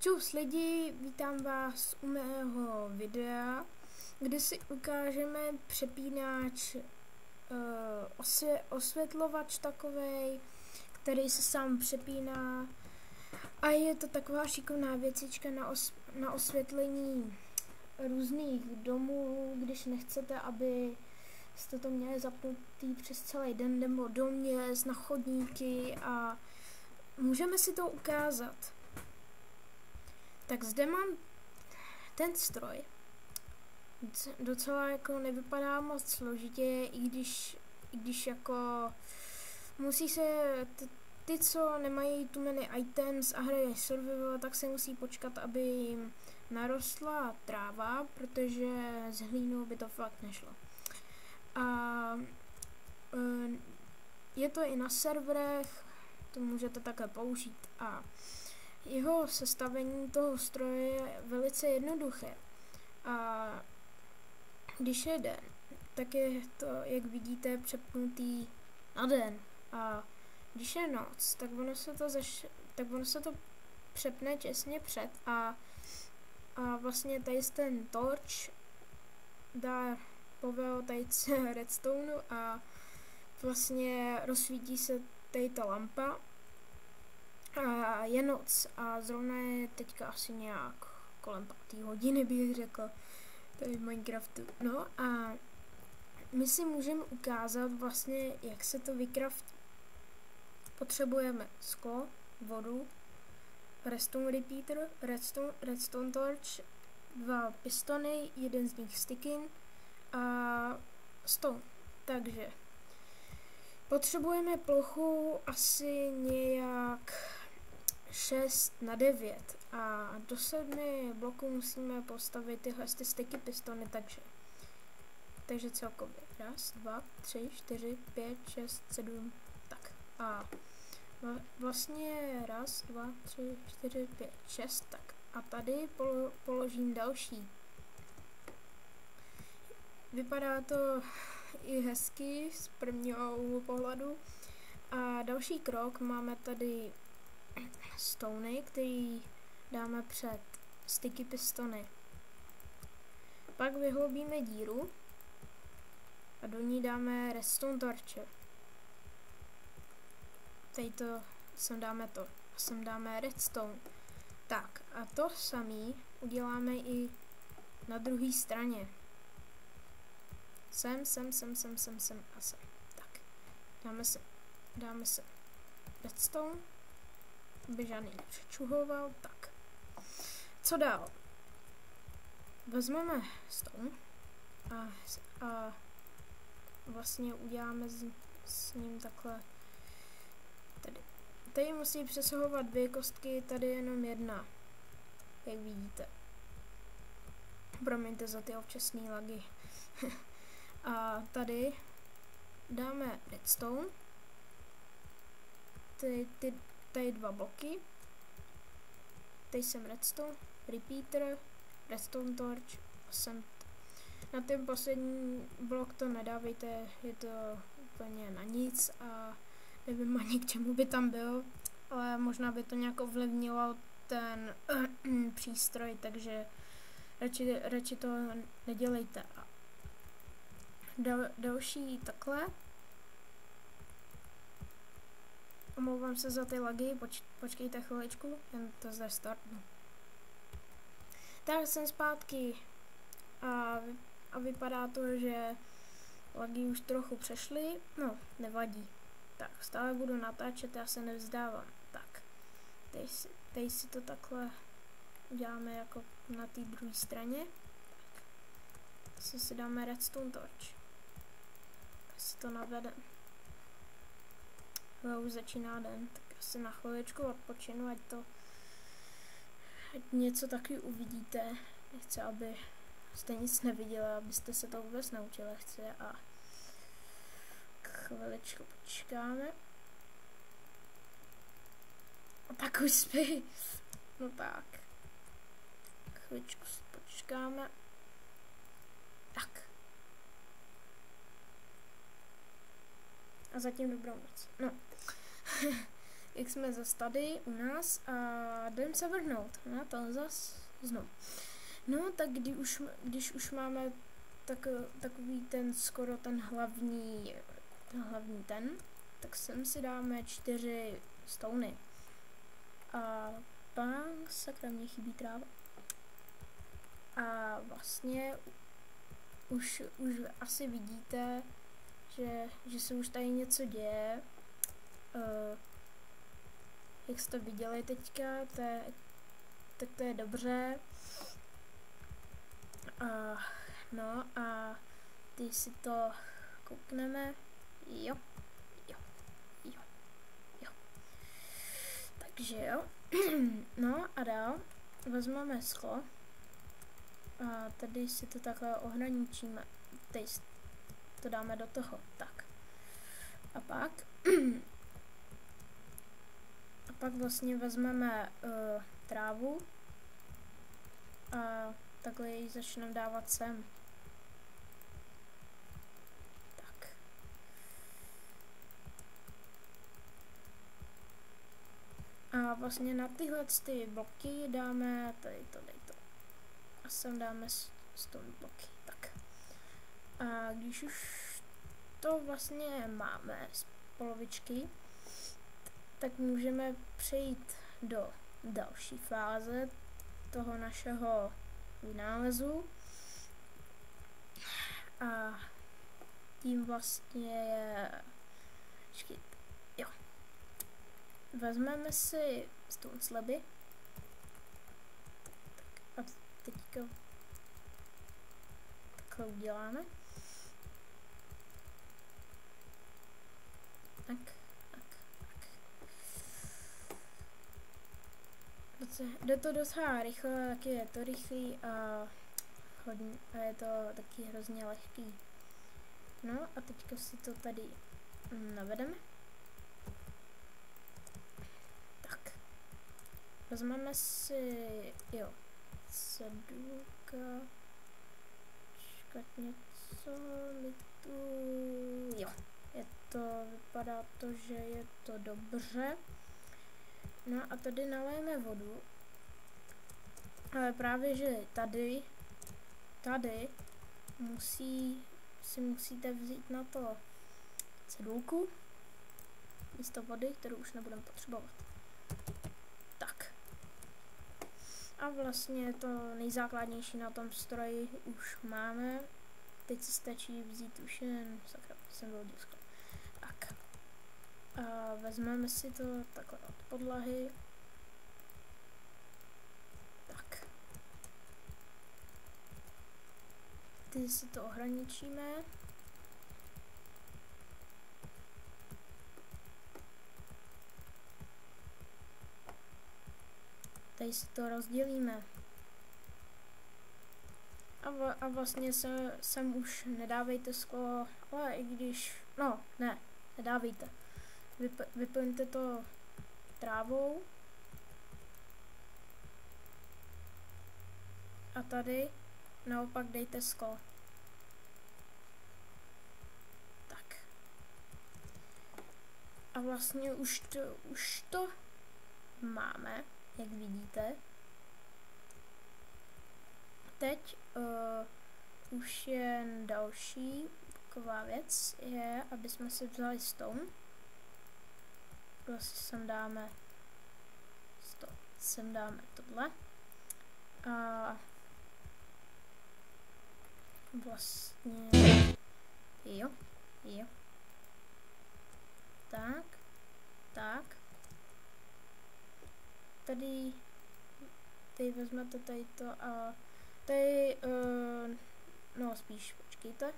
Čus lidi, vítám vás u mého videa, kde si ukážeme přepínač, osvětlovač takovej, který se sám přepíná a je to taková šikovná věcička na osvětlení různých domů, když nechcete, aby jste to měli zapnutý přes celý den nebo do měst, na chodníky a můžeme si to ukázat. Tak zde mám ten stroj. Docela jako nevypadá moc složitě, i když jako musí se ty, co nemají too many items a hrají survival, tak se musí počkat, aby jim narostla tráva, protože z hlínou by to fakt nešlo. A je to i na serverech, to můžete také použít a jeho sestavení toho stroje je velice jednoduché a když je den, tak je to, jak vidíte, přepnutý na den a když je noc, tak ono se to přepne těsně před a vlastně tady ten torch dá povel tady redstone a vlastně rozsvítí se tady ta lampa. A je noc a zrovna je teďka asi nějak kolem 5. hodiny, bych řekl, tady v Minecraftu. No a my si můžeme ukázat vlastně, jak se to vykraftí. Potřebujeme sklo, vodu, redstone repeater, redstone torch, 2 pistony, jeden z nich sticking a stone. Takže potřebujeme plochu asi nějak 6x9 a do 7 bloků musíme postavit tyhle sticky pistony, takže celkově 1, 2, 3, 4, 5, 6, 7, tak a vlastně 1, 2, 3, 4, 5, 6, tak a tady položím další. Vypadá to i hezky z prvního úhlu pohledu a další krok, máme tady stony, který dáme před sticky pistony. Pak vyhloubíme díru a do ní dáme redstone torche. Tady to sem dáme to a sem dáme redstone. Tak a to samý uděláme i na druhé straně. Sem a sem. Tak, dáme sem redstone, aby žádný nepřečuhoval. Tak, co dál? Vezmeme stone a vlastně uděláme s ním takhle. Tady musí přesahovat 2 kostky, tady jenom 1, jak vidíte. Promiňte za ty občasné lagy. A tady dáme redstone, tady 2 bloky, tady jsem redstone, repeater, redstone torch a sem. Na ten poslední blok to nedávejte, je to úplně na nic a nevím ani k čemu by tam byl, ale možná by to nějak ovlivnilo ten přístroj, takže radši to nedělejte. Další takhle. Omlouvám se za ty lagy, počkejte chviličku, jen to zde startnu. Tak jsem zpátky a vypadá to, že lagy už trochu přešly, no nevadí. Tak, stále budu natáčet, já se nevzdávám. Tak, tady si to takhle uděláme jako na té druhé straně. Tak, si dáme redstone torch. Tak si to navedem. Už začíná den, tak asi na chviličku odpočinu, ať něco taky uvidíte. Nechci, aby jste nic neviděli, abyste se to vůbec naučili. Chci a chviličku počkáme. A tak už spí. No tak. Chviličku si počkáme. Tak. A zatím dobrou noc. No. jak jsme zase tady u nás a jdem se vrhnout na to zase znovu. No, tak když už máme takový ten skoro ten hlavní tak sem si dáme 4 stony. A pak sakra, mě chybí tráva. A vlastně už asi vidíte, že se už tady něco děje. Jak jste viděli teďka, tak to je dobře. No a když si to koukneme, jo. Takže jo. No a dál vezmeme sklo a tady si to takhle ohraničíme. Tady to dáme do toho. Tak. A pak vlastně vezmeme trávu a takhle ji začneme dávat sem. Tak. A vlastně na tyhle ty bloky dáme tady to. A sem dáme stone bloky. Tak. A když už to vlastně máme z polovičky, tak můžeme přejít do další fáze toho našeho vynálezu. A tím vlastně je... Jo. Vezmeme si stone slaby. Tak a teďka takhle uděláme. Tak. Jde to docela rychle, taky je to rychlý a je to taky hrozně lehký. No a teďka si to tady navedeme. Tak. Vezmeme si, cedulka, něco mi tu, vypadá to, že je to dobře. No a tady naléjeme vodu, ale právě, že tady musíte vzít na to cedulku místo vody, kterou už nebudeme potřebovat. Tak. A vlastně to nejzákladnější na tom stroji už máme. Teď se stačí vzít už jen, sakra, jsem byl disko. Tak. A vezmeme si to takhle od podlahy. Tak. Ty si to ohraničíme. Tady si to rozdělíme. A vlastně sem už nedávejte sklo, ale i když, nedávejte. Vyplňte to trávou. A tady naopak dejte sklo. Tak. A vlastně už to máme, jak vidíte. Teď už jen další taková věc je, aby jsme si vzali stone. Vlastně sem dáme tohle. A vlastně jo. Tak. Tady vezmete tady to a tady, spíš počkejte.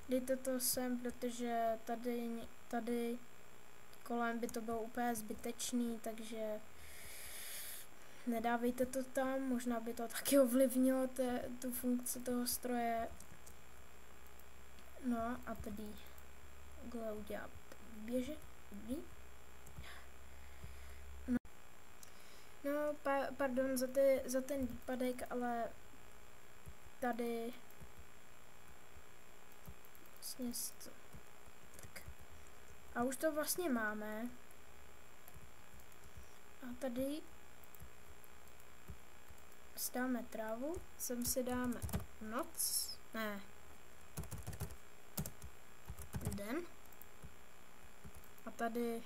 Dejte to sem, protože tady kolem by to bylo úplně zbytečný, takže nedávejte to tam, možná by to taky ovlivnilo tu funkci toho stroje. No a tady udělat běže. No, pardon za ten výpadek, ale tady vlastně tak. A už to vlastně máme. A tady si dáme trávu, sem si dáme noc, ne, den. A tady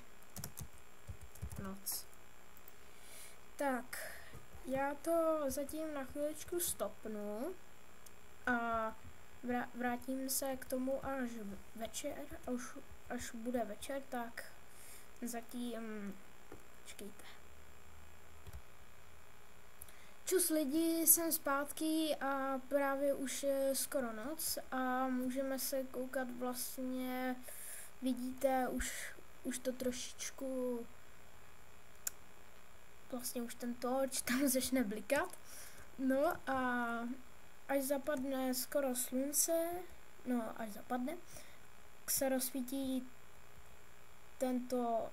noc. Tak, já to zatím na chvíličku stopnu a vrátím se k tomu až večer, až bude večer, tak zatím počkejte. Čus lidi, jsem zpátky a právě už je skoro noc a můžeme se koukat vlastně, vidíte, už to trošičku, vlastně už ten torč tam začne blikat. No a až zapadne skoro slunce, no až zapadne, se rozsvítí tento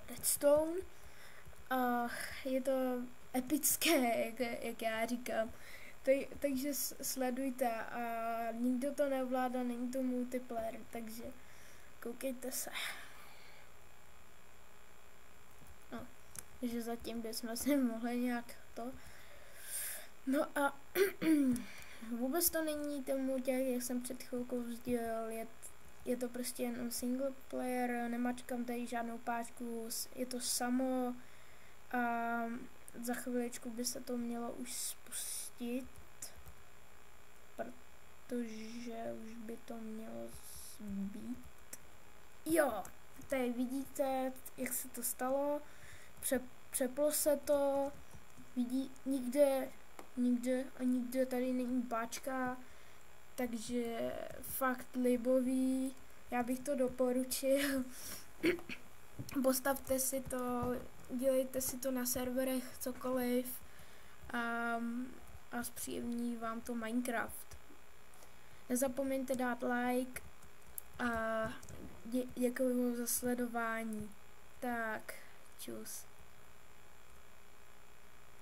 redstone a je to epické, jak já říkám. Takže sledujte a nikdo to neovládá, není to multiplayer, takže koukejte se. No, takže zatím bychom si mohli nějak to. No a vůbec to není tomu těch, jak jsem před chvilkou sdělil, je to prostě jenom single player, nemačkám tady žádnou páčku, je to samo a za chviličku by se to mělo už spustit, protože už by to mělo být. Jo, tady vidíte, jak se to stalo, přeplo se to, nikde tady není páčka, takže fakt libový, já bych to doporučil. Postavte si to, dělejte si to na serverech, cokoliv a zpříjemní vám to Minecraft. Nezapomeňte dát like a děkuji za sledování. Tak, čus.